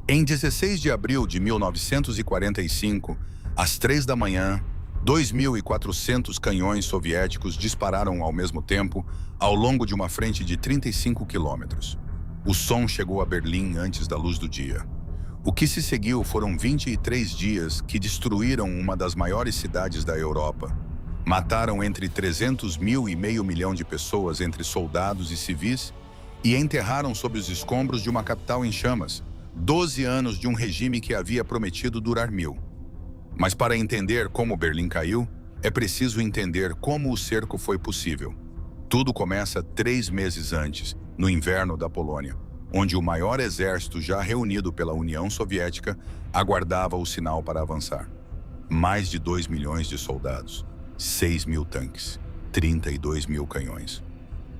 Em 16 de abril de 1945, às 3 da manhã, 2.400 canhões soviéticos dispararam ao mesmo tempo ao longo de uma frente de 35 quilômetros. O som chegou a Berlim antes da luz do dia. O que se seguiu foram 23 dias que destruíram uma das maiores cidades da Europa. Mataram entre 300 mil e meio milhão de pessoas entre soldados e civis e enterraram sob os escombros de uma capital em chamas, 12 anos de um regime que havia prometido durar 1000. Mas para entender como Berlim caiu, é preciso entender como o cerco foi possível. Tudo começa 3 meses antes, no inverno da Polônia, onde o maior exército já reunido pela União Soviética aguardava o sinal para avançar. Mais de 2 milhões de soldados, 6 mil tanques, 32 mil canhões.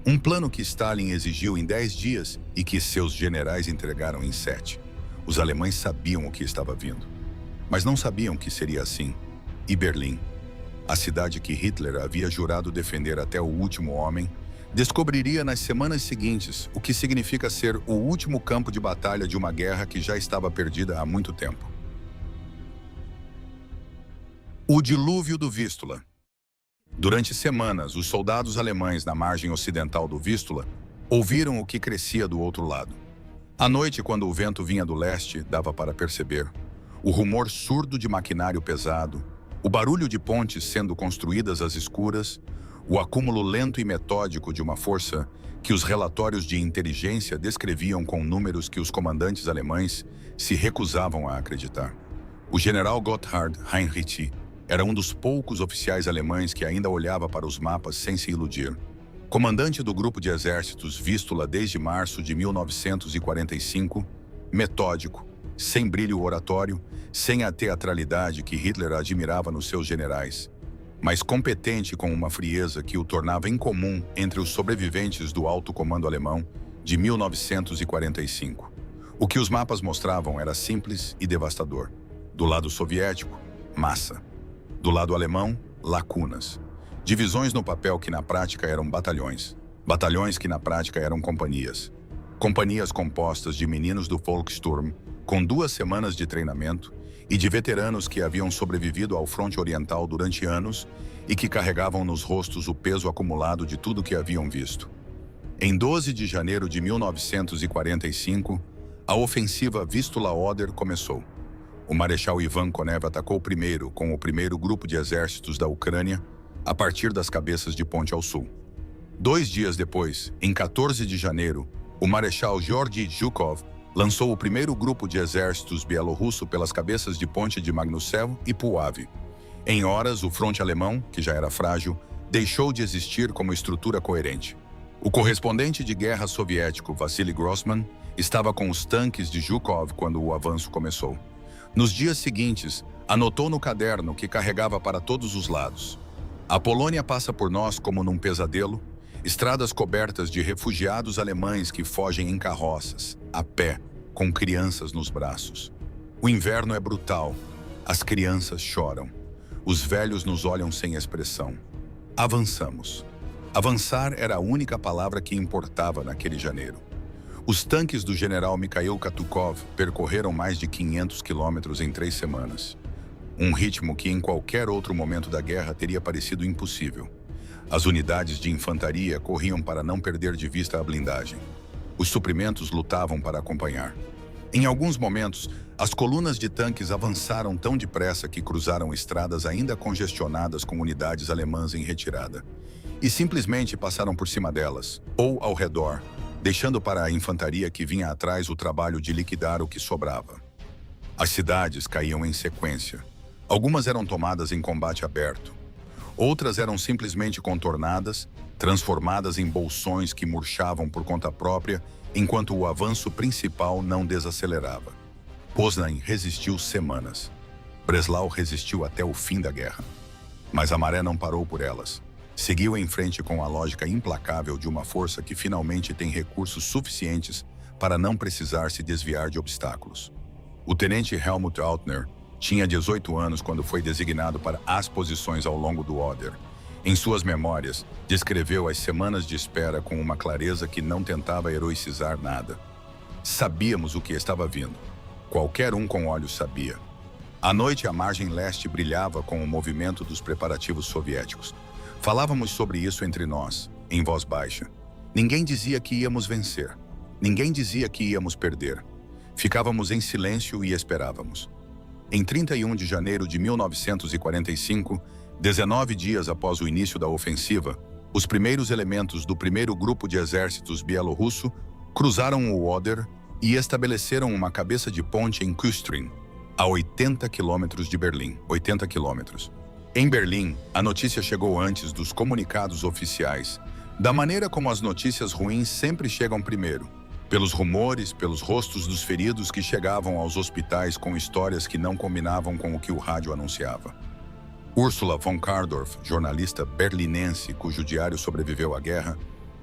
Um plano que Stalin exigiu em 10 dias e que seus generais entregaram em 7. Os alemães sabiam o que estava vindo, mas não sabiam que seria assim. E Berlim, a cidade que Hitler havia jurado defender até o último homem, descobriria nas semanas seguintes o que significa ser o último campo de batalha de uma guerra que já estava perdida há muito tempo. O dilúvio do Vístula. Durante semanas, os soldados alemães na margem ocidental do Vístula ouviram o que crescia do outro lado. À noite, quando o vento vinha do leste, dava para perceber o rumor surdo de maquinário pesado, o barulho de pontes sendo construídas às escuras, o acúmulo lento e metódico de uma força que os relatórios de inteligência descreviam com números que os comandantes alemães se recusavam a acreditar. O general Gotthard Heinrich era um dos poucos oficiais alemães que ainda olhava para os mapas sem se iludir. Comandante do grupo de exércitos Vístula desde março de 1945, metódico, sem brilho oratório, sem a teatralidade que Hitler admirava nos seus generais, mas competente com uma frieza que o tornava incomum entre os sobreviventes do alto comando alemão de 1945. O que os mapas mostravam era simples e devastador. Do lado soviético, massa. Do lado alemão, lacunas. Divisões no papel que na prática eram batalhões. Batalhões que na prática eram companhias. Companhias compostas de meninos do Volkssturm, com 2 semanas de treinamento, e de veteranos que haviam sobrevivido ao fronte oriental durante anos e que carregavam nos rostos o peso acumulado de tudo que haviam visto. Em 12 de janeiro de 1945, a ofensiva Vístula-Oder começou. O Marechal Ivan Konev atacou primeiro com o primeiro grupo de exércitos da Ucrânia, a partir das cabeças de ponte ao sul. 2 dias depois, em 14 de janeiro, o Marechal Georgy Zhukov lançou o primeiro grupo de exércitos bielorrusso pelas cabeças de ponte de Magnusev e Puławy. Em horas, o fronte alemão, que já era frágil, deixou de existir como estrutura coerente. O correspondente de guerra soviético, Vassily Grossman, estava com os tanques de Zhukov quando o avanço começou. Nos dias seguintes, anotou no caderno que carregava para todos os lados: a Polônia passa por nós como num pesadelo, estradas cobertas de refugiados alemães que fogem em carroças, a pé, com crianças nos braços. O inverno é brutal, as crianças choram, os velhos nos olham sem expressão. Avançamos. Avançar era a única palavra que importava naquele janeiro. Os tanques do general Mikhail Katukov percorreram mais de 500 quilômetros em 3 semanas. Um ritmo que em qualquer outro momento da guerra teria parecido impossível. As unidades de infantaria corriam para não perder de vista a blindagem. Os suprimentos lutavam para acompanhar. Em alguns momentos, as colunas de tanques avançaram tão depressa que cruzaram estradas ainda congestionadas com unidades alemãs em retirada. E simplesmente passaram por cima delas, ou ao redor, deixando para a infantaria que vinha atrás o trabalho de liquidar o que sobrava. As cidades caíam em sequência. Algumas eram tomadas em combate aberto. Outras eram simplesmente contornadas, transformadas em bolsões que murchavam por conta própria, enquanto o avanço principal não desacelerava. Poznań resistiu semanas. Breslau resistiu até o fim da guerra. Mas a maré não parou por elas. Seguiu em frente com a lógica implacável de uma força que finalmente tem recursos suficientes para não precisar se desviar de obstáculos. O tenente Helmut Altner tinha 18 anos quando foi designado para as posições ao longo do Oder. Em suas memórias, descreveu as semanas de espera com uma clareza que não tentava heroicizar nada. Sabíamos o que estava vindo. Qualquer um com olhos sabia. À noite, a margem leste brilhava com o movimento dos preparativos soviéticos. Falávamos sobre isso entre nós, em voz baixa. Ninguém dizia que íamos vencer. Ninguém dizia que íamos perder. Ficávamos em silêncio e esperávamos. Em 31 de janeiro de 1945, 19 dias após o início da ofensiva, os primeiros elementos do primeiro grupo de exércitos bielorrusso cruzaram o Oder e estabeleceram uma cabeça de ponte em Kustrin, a 80 quilômetros de Berlim. 80 quilômetros. Em Berlim, a notícia chegou antes dos comunicados oficiais, da maneira como as notícias ruins sempre chegam primeiro, pelos rumores, pelos rostos dos feridos que chegavam aos hospitais com histórias que não combinavam com o que o rádio anunciava. Ursula von Kardorff, jornalista berlinense cujo diário sobreviveu à guerra,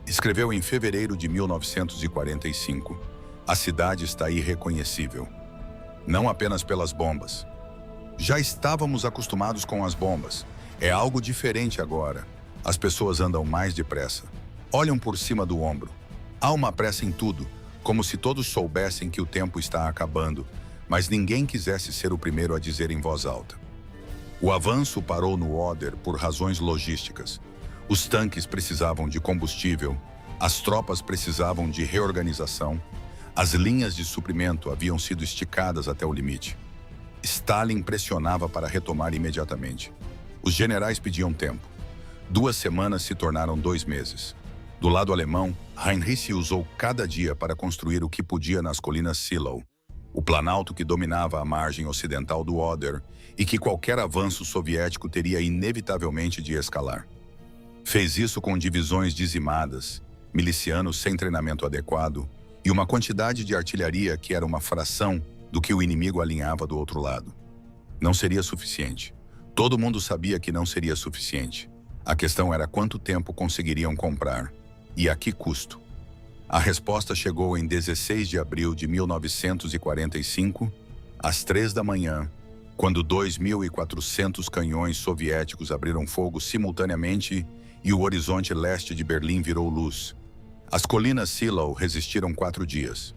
escreveu em fevereiro de 1945: "A cidade está irreconhecível. Não apenas pelas bombas. Já estávamos acostumados com as bombas. É algo diferente agora. As pessoas andam mais depressa. Olham por cima do ombro. Há uma pressa em tudo, como se todos soubessem que o tempo está acabando, mas ninguém quisesse ser o primeiro a dizer em voz alta. O avanço parou no Oder por razões logísticas. Os tanques precisavam de combustível, as tropas precisavam de reorganização, as linhas de suprimento haviam sido esticadas até o limite. Stalin pressionava para retomar imediatamente. Os generais pediam tempo. 2 semanas se tornaram 2 meses. Do lado alemão, Heinrich usou cada dia para construir o que podia nas colinas Seelow, o planalto que dominava a margem ocidental do Oder e que qualquer avanço soviético teria inevitavelmente de escalar. Fez isso com divisões dizimadas, milicianos sem treinamento adequado e uma quantidade de artilharia que era uma fração do que o inimigo alinhava do outro lado. Não seria suficiente. Todo mundo sabia que não seria suficiente. A questão era quanto tempo conseguiriam comprar e a que custo. A resposta chegou em 16 de abril de 1945, às 3 da manhã, quando 2.400 canhões soviéticos abriram fogo simultaneamente e o horizonte leste de Berlim virou luz. As colinas Seelow resistiram 4 dias.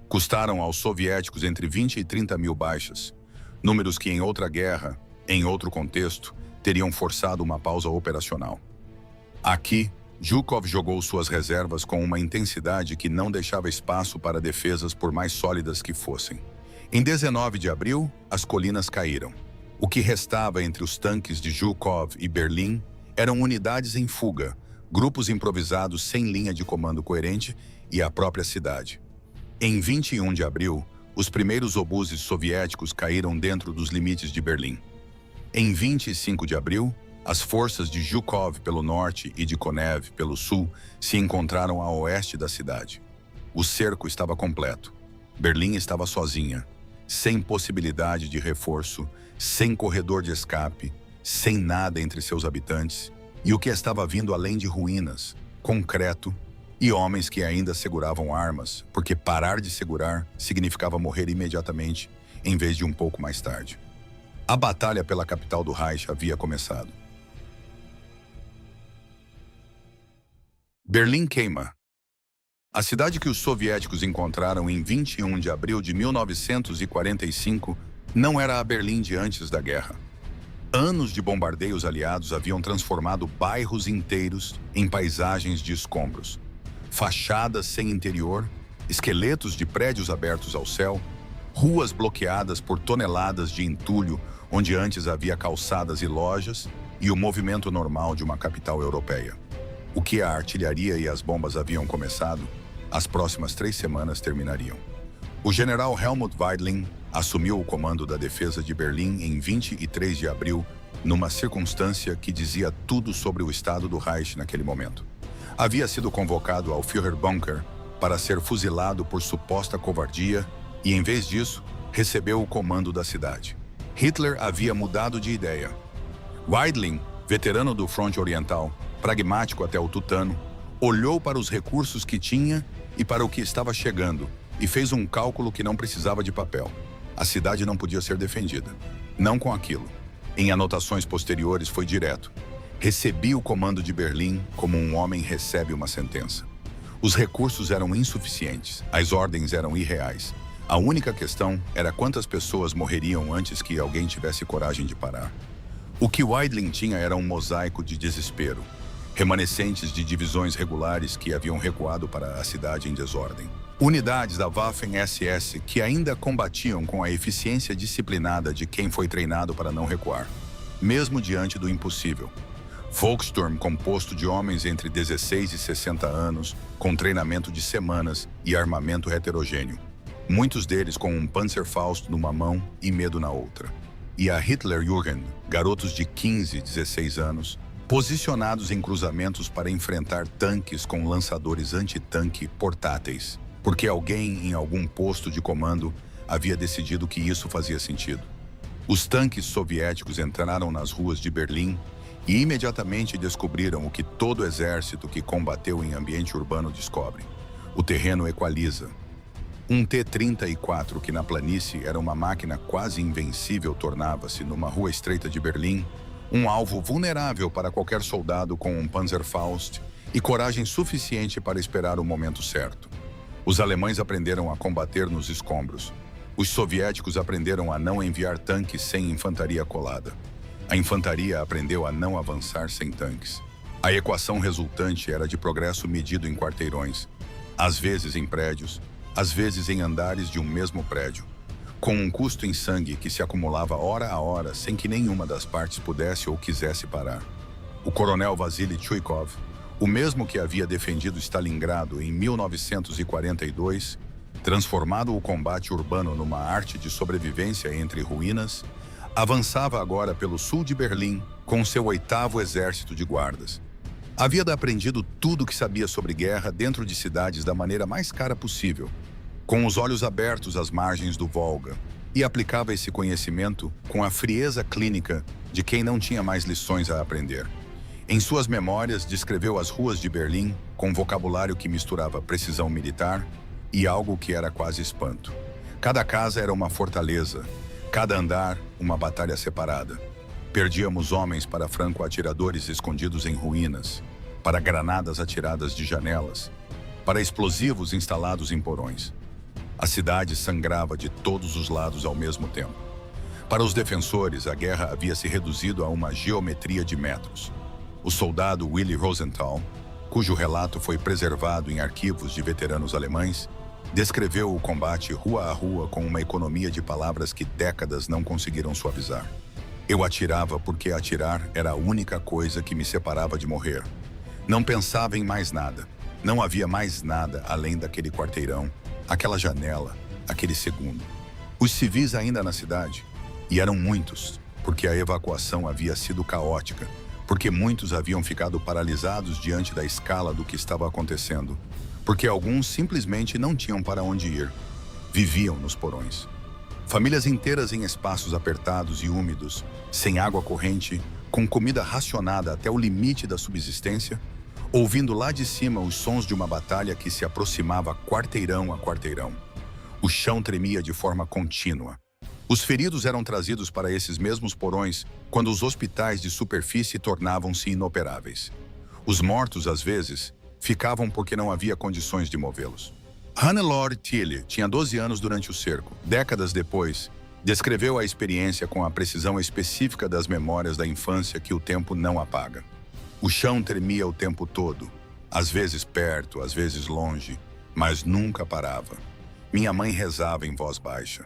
Custaram aos soviéticos entre 20 e 30 mil baixas, números que em outra guerra, em outro contexto, teriam forçado uma pausa operacional. Aqui, Zhukov jogou suas reservas com uma intensidade que não deixava espaço para defesas por mais sólidas que fossem. Em 19 de abril, as colinas caíram. O que restava entre os tanques de Zhukov e Berlim eram unidades em fuga, grupos improvisados sem linha de comando coerente e a própria cidade. Em 21 de abril, os primeiros obuses soviéticos caíram dentro dos limites de Berlim. Em 25 de abril, as forças de Zhukov pelo norte e de Konev pelo sul se encontraram a oeste da cidade. O cerco estava completo. Berlim estava sozinha, sem possibilidade de reforço, sem corredor de escape, sem nada entre seus habitantes, e o que estava vindo além de ruínas, concreto e homens que ainda seguravam armas, porque parar de segurar significava morrer imediatamente, em vez de um pouco mais tarde. A batalha pela capital do Reich havia começado. Berlim queima. A cidade que os soviéticos encontraram em 21 de abril de 1945 não era a Berlim de antes da guerra. Anos de bombardeios aliados haviam transformado bairros inteiros em paisagens de escombros. Fachadas sem interior, esqueletos de prédios abertos ao céu, ruas bloqueadas por toneladas de entulho onde antes havia calçadas e lojas e o movimento normal de uma capital europeia. O que a artilharia e as bombas haviam começado, as próximas 3 semanas terminariam. O general Helmut Weidling assumiu o comando da defesa de Berlim em 23 de abril, numa circunstância que dizia tudo sobre o estado do Reich naquele momento. Havia sido convocado ao Führerbunker para ser fuzilado por suposta covardia e, em vez disso, recebeu o comando da cidade. Hitler havia mudado de ideia. Weidling, veterano do fronte oriental, pragmático até o tutano, olhou para os recursos que tinha e para o que estava chegando e fez um cálculo que não precisava de papel. A cidade não podia ser defendida. Não com aquilo. Em anotações posteriores foi direto. Recebi o comando de Berlim como um homem recebe uma sentença. Os recursos eram insuficientes, as ordens eram irreais. A única questão era quantas pessoas morreriam antes que alguém tivesse coragem de parar. O que Weidling tinha era um mosaico de desespero, remanescentes de divisões regulares que haviam recuado para a cidade em desordem. Unidades da Waffen-SS que ainda combatiam com a eficiência disciplinada de quem foi treinado para não recuar, mesmo diante do impossível. Volkssturm, composto de homens entre 16 e 60 anos, com treinamento de semanas e armamento heterogêneo. Muitos deles com um Panzerfaust numa mão e medo na outra. E a Hitlerjugend, garotos de 15 e 16 anos, posicionados em cruzamentos para enfrentar tanques com lançadores antitanque portáteis, porque alguém em algum posto de comando havia decidido que isso fazia sentido. Os tanques soviéticos entraram nas ruas de Berlim e imediatamente descobriram o que todo exército que combateu em ambiente urbano descobre. O terreno equaliza. Um T-34, que na planície era uma máquina quase invencível, tornava-se, numa rua estreita de Berlim, um alvo vulnerável para qualquer soldado com um Panzerfaust e coragem suficiente para esperar o momento certo. Os alemães aprenderam a combater nos escombros. Os soviéticos aprenderam a não enviar tanques sem infantaria colada. A infantaria aprendeu a não avançar sem tanques. A equação resultante era de progresso medido em quarteirões, às vezes em prédios, às vezes em andares de um mesmo prédio, com um custo em sangue que se acumulava hora a hora sem que nenhuma das partes pudesse ou quisesse parar. O coronel Vasily Chuikov, o mesmo que havia defendido Stalingrado em 1942, transformado o combate urbano numa arte de sobrevivência entre ruínas, avançava agora pelo sul de Berlim com seu 8º exército de guardas. Havia aprendido tudo o que sabia sobre guerra dentro de cidades da maneira mais cara possível, com os olhos abertos às margens do Volga, e aplicava esse conhecimento com a frieza clínica de quem não tinha mais lições a aprender. Em suas memórias, descreveu as ruas de Berlim com vocabulário que misturava precisão militar e algo que era quase espanto. Cada casa era uma fortaleza, cada andar uma batalha separada. Perdíamos homens para franco-atiradores escondidos em ruínas, para granadas atiradas de janelas, para explosivos instalados em porões. A cidade sangrava de todos os lados ao mesmo tempo. Para os defensores, a guerra havia se reduzido a uma geometria de metros. O soldado Willy Rosenthal, cujo relato foi preservado em arquivos de veteranos alemães, descreveu o combate rua a rua com uma economia de palavras que décadas não conseguiram suavizar. Eu atirava porque atirar era a única coisa que me separava de morrer. Não pensava em mais nada. Não havia mais nada além daquele quarteirão, aquela janela, aquele segundo. Os civis ainda na cidade, e eram muitos, porque a evacuação havia sido caótica, porque muitos haviam ficado paralisados diante da escala do que estava acontecendo, porque alguns simplesmente não tinham para onde ir. Viviam nos porões. Famílias inteiras em espaços apertados e úmidos, sem água corrente, com comida racionada até o limite da subsistência, ouvindo lá de cima os sons de uma batalha que se aproximava quarteirão a quarteirão. O chão tremia de forma contínua. Os feridos eram trazidos para esses mesmos porões quando os hospitais de superfície tornavam-se inoperáveis. Os mortos, às vezes, ficavam porque não havia condições de movê-los. Hannelore Thiele tinha 12 anos durante o cerco. Décadas depois, descreveu a experiência com a precisão específica das memórias da infância que o tempo não apaga. O chão tremia o tempo todo, às vezes perto, às vezes longe, mas nunca parava. Minha mãe rezava em voz baixa.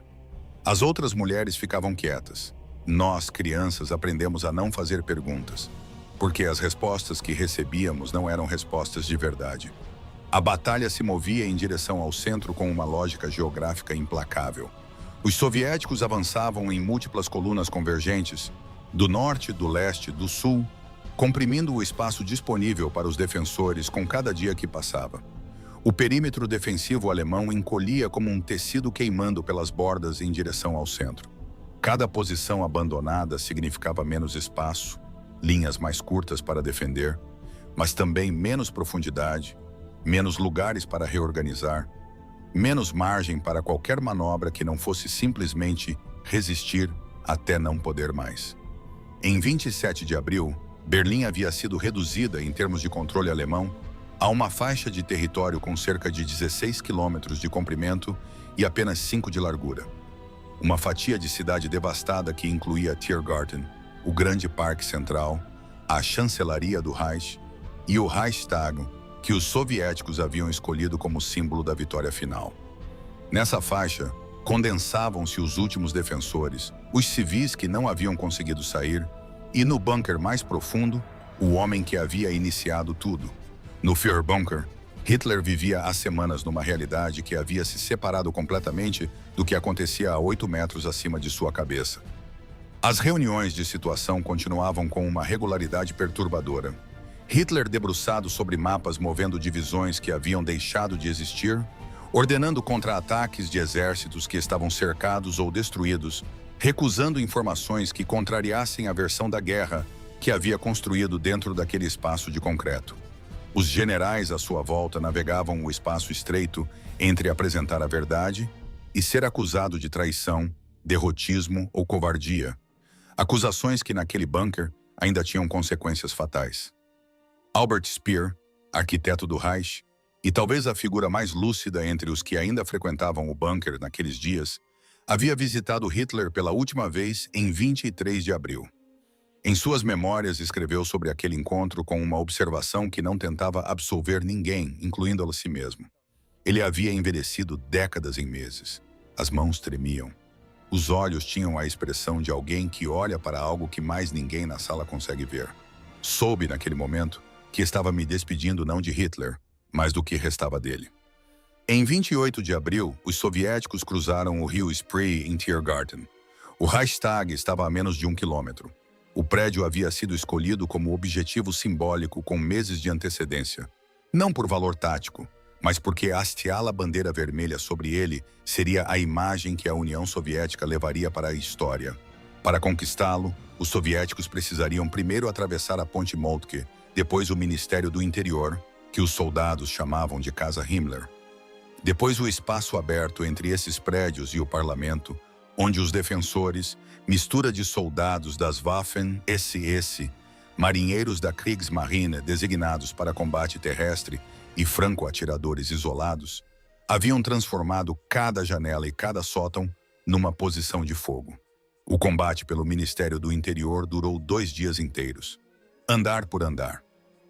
As outras mulheres ficavam quietas. Nós, crianças, aprendemos a não fazer perguntas, porque as respostas que recebíamos não eram respostas de verdade. A batalha se movia em direção ao centro com uma lógica geográfica implacável. Os soviéticos avançavam em múltiplas colunas convergentes, do norte, do leste, do sul, comprimindo o espaço disponível para os defensores com cada dia que passava. O perímetro defensivo alemão encolhia como um tecido queimando pelas bordas em direção ao centro. Cada posição abandonada significava menos espaço, linhas mais curtas para defender, mas também menos profundidade, menos lugares para reorganizar, menos margem para qualquer manobra que não fosse simplesmente resistir até não poder mais. Em 27 de abril, Berlim havia sido reduzida em termos de controle alemão Há uma faixa de território com cerca de 16 quilômetros de comprimento e apenas 5 de largura. Uma fatia de cidade devastada que incluía Tiergarten, o grande parque central, a chancelaria do Reich e o Reichstag, que os soviéticos haviam escolhido como símbolo da vitória final. Nessa faixa, condensavam-se os últimos defensores, os civis que não haviam conseguido sair, e no bunker mais profundo, o homem que havia iniciado tudo. No Führerbunker, Hitler vivia há semanas numa realidade que havia se separado completamente do que acontecia a 8 metros acima de sua cabeça. As reuniões de situação continuavam com uma regularidade perturbadora. Hitler debruçado sobre mapas movendo divisões que haviam deixado de existir, ordenando contra-ataques de exércitos que estavam cercados ou destruídos, recusando informações que contrariassem a versão da guerra que havia construído dentro daquele espaço de concreto. Os generais à sua volta navegavam o espaço estreito entre apresentar a verdade e ser acusado de traição, derrotismo ou covardia. Acusações que naquele bunker ainda tinham consequências fatais. Albert Speer, arquiteto do Reich, e talvez a figura mais lúcida entre os que ainda frequentavam o bunker naqueles dias, havia visitado Hitler pela última vez em 23 de abril. Em suas memórias, escreveu sobre aquele encontro com uma observação que não tentava absolver ninguém, incluindo a si mesmo. Ele havia envelhecido décadas em meses. As mãos tremiam. Os olhos tinham a expressão de alguém que olha para algo que mais ninguém na sala consegue ver. Soube, naquele momento, que estava me despedindo não de Hitler, mas do que restava dele. Em 28 de abril, os soviéticos cruzaram o rio Spree em Tiergarten. O Reichstag estava a menos de 1 quilômetro. O prédio havia sido escolhido como objetivo simbólico com meses de antecedência. Não por valor tático, mas porque hastear a bandeira vermelha sobre ele seria a imagem que a União Soviética levaria para a história. Para conquistá-lo, os soviéticos precisariam primeiro atravessar a ponte Moltke, depois o Ministério do Interior, que os soldados chamavam de Casa Himmler. Depois o espaço aberto entre esses prédios e o parlamento, onde os defensores, mistura de soldados das Waffen-SS, marinheiros da Kriegsmarine designados para combate terrestre e franco-atiradores isolados, haviam transformado cada janela e cada sótão numa posição de fogo. O combate pelo Ministério do Interior durou 2 dias inteiros. Andar por andar,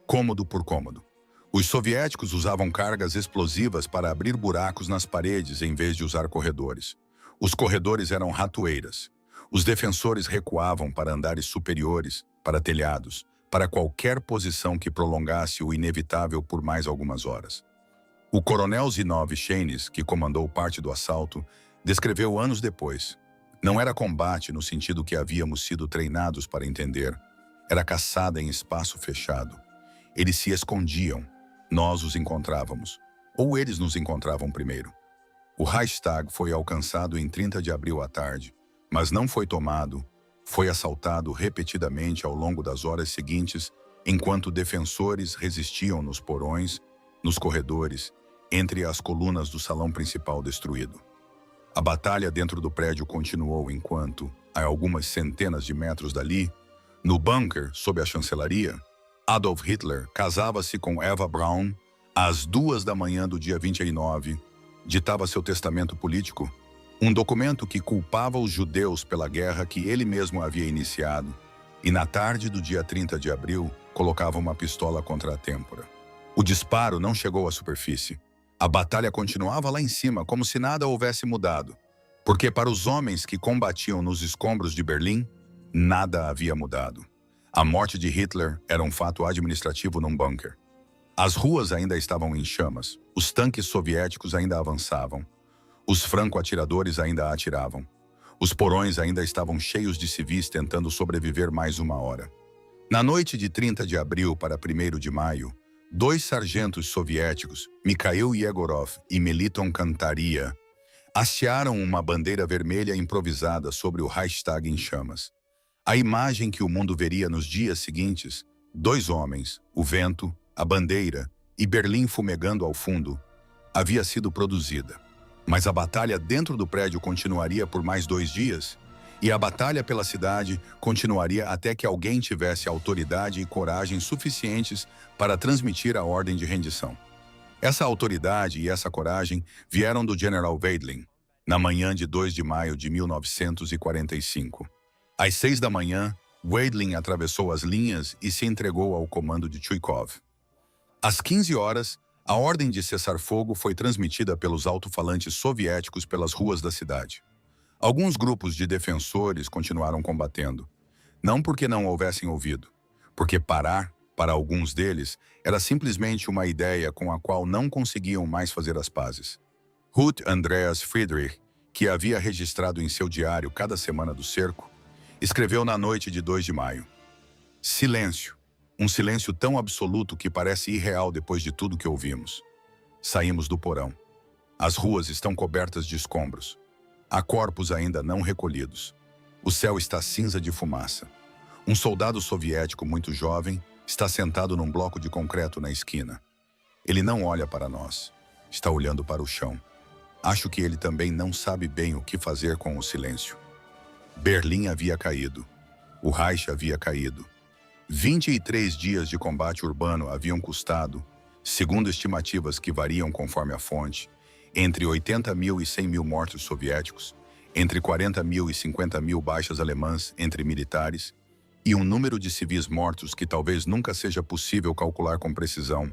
cômodo por cômodo. Os soviéticos usavam cargas explosivas para abrir buracos nas paredes em vez de usar corredores. Os corredores eram ratoeiras. Os defensores recuavam para andares superiores, para telhados, para qualquer posição que prolongasse o inevitável por mais algumas horas. O coronel Zinov Sheines, que comandou parte do assalto, descreveu anos depois. Não era combate no sentido que havíamos sido treinados para entender. Era caçada em espaço fechado. Eles se escondiam. Nós os encontrávamos. Ou eles nos encontravam primeiro. O Reichstag foi alcançado em 30 de abril à tarde, mas não foi tomado. Foi assaltado repetidamente ao longo das horas seguintes, enquanto defensores resistiam nos porões, nos corredores, entre as colunas do salão principal destruído. A batalha dentro do prédio continuou enquanto, a algumas centenas de metros dali, no bunker sob a chancelaria, Adolf Hitler casava-se com Eva Braun às 2 da manhã do dia 29, ditava seu testamento político, um documento que culpava os judeus pela guerra que ele mesmo havia iniciado, e na tarde do dia 30 de abril colocava uma pistola contra a têmpora. O disparo não chegou à superfície. A batalha continuava lá em cima, como se nada houvesse mudado, porque para os homens que combatiam nos escombros de Berlim, nada havia mudado. A morte de Hitler era um fato administrativo num bunker. As ruas ainda estavam em chamas, os tanques soviéticos ainda avançavam, os franco-atiradores ainda atiravam, os porões ainda estavam cheios de civis tentando sobreviver mais uma hora. Na noite de 30 de abril para 1º de maio, 2 sargentos soviéticos, Mikhail Yegorov e Meliton Kantaria, hastearam uma bandeira vermelha improvisada sobre o Reichstag em chamas. A imagem que o mundo veria nos dias seguintes, 2 homens, o vento, a bandeira e Berlim fumegando ao fundo, havia sido produzida. Mas a batalha dentro do prédio continuaria por mais 2 dias, E a batalha pela cidade continuaria até que alguém tivesse autoridade e coragem suficientes para transmitir a ordem de rendição. Essa autoridade e essa coragem vieram do General Weidling, na manhã de 2 de maio de 1945. Às 6 da manhã, Weidling atravessou as linhas e se entregou ao comando de Chuikov. Às 15 horas, a ordem de cessar-fogo foi transmitida pelos alto-falantes soviéticos pelas ruas da cidade. Alguns grupos de defensores continuaram combatendo, não porque não houvessem ouvido, porque parar, para alguns deles, era simplesmente uma ideia com a qual não conseguiam mais fazer as pazes. Ruth Andreas Friedrich, que havia registrado em seu diário cada semana do cerco, escreveu na noite de 2 de maio: "Silêncio, um silêncio tão absoluto que parece irreal depois de tudo que ouvimos. Saímos do porão. As ruas estão cobertas de escombros. Há corpos ainda não recolhidos. O céu está cinza de fumaça. Um soldado soviético muito jovem está sentado num bloco de concreto na esquina. Ele não olha para nós. Está olhando para o chão. Acho que ele também não sabe bem o que fazer com o silêncio." Berlim havia caído. O Reich havia caído. 23 dias de combate urbano haviam custado, segundo estimativas que variam conforme a fonte, entre 80 mil e 100 mil mortos soviéticos, entre 40 mil e 50 mil baixas alemãs entre militares, e um número de civis mortos que talvez nunca seja possível calcular com precisão,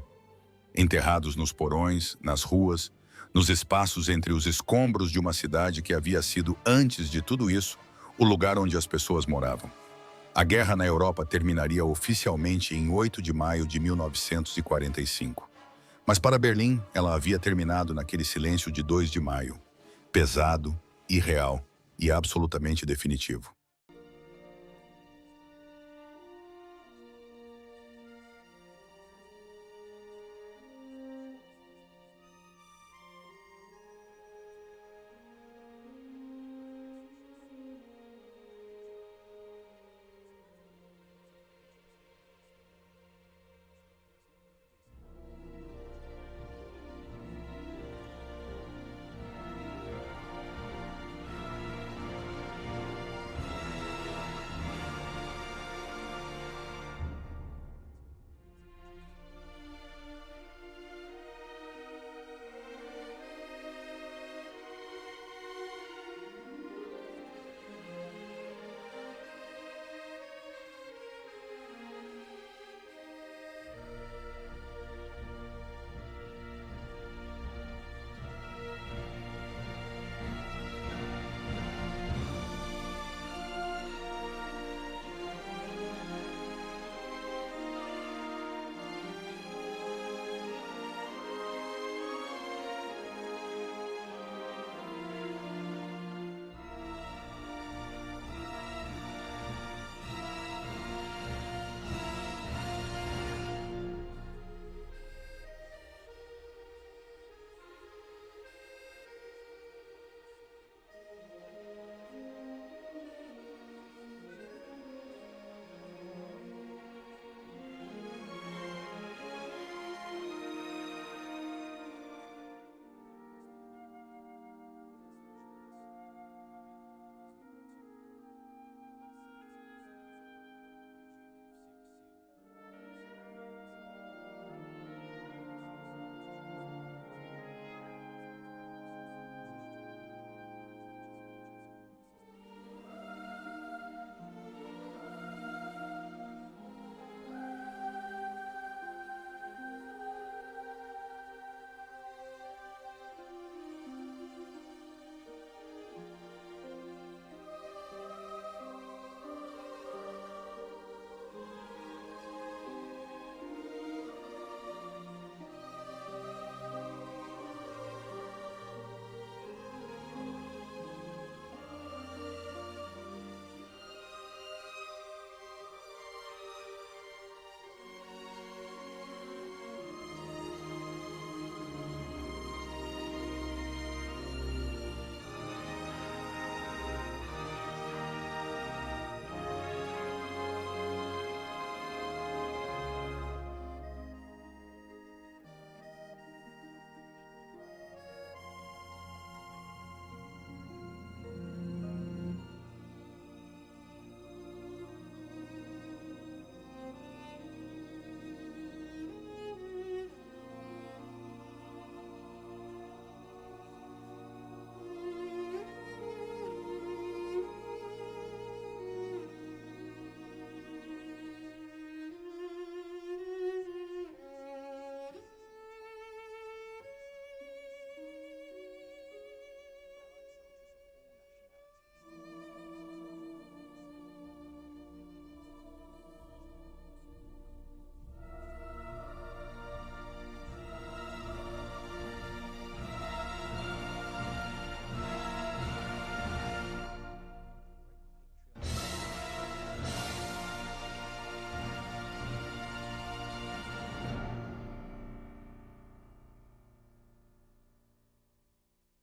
enterrados nos porões, nas ruas, nos espaços entre os escombros de uma cidade que havia sido, antes de tudo isso, o lugar onde as pessoas moravam. A guerra na Europa terminaria oficialmente em 8 de maio de 1945. Mas para Berlim, ela havia terminado naquele silêncio de 2 de maio, pesado, irreal e absolutamente definitivo.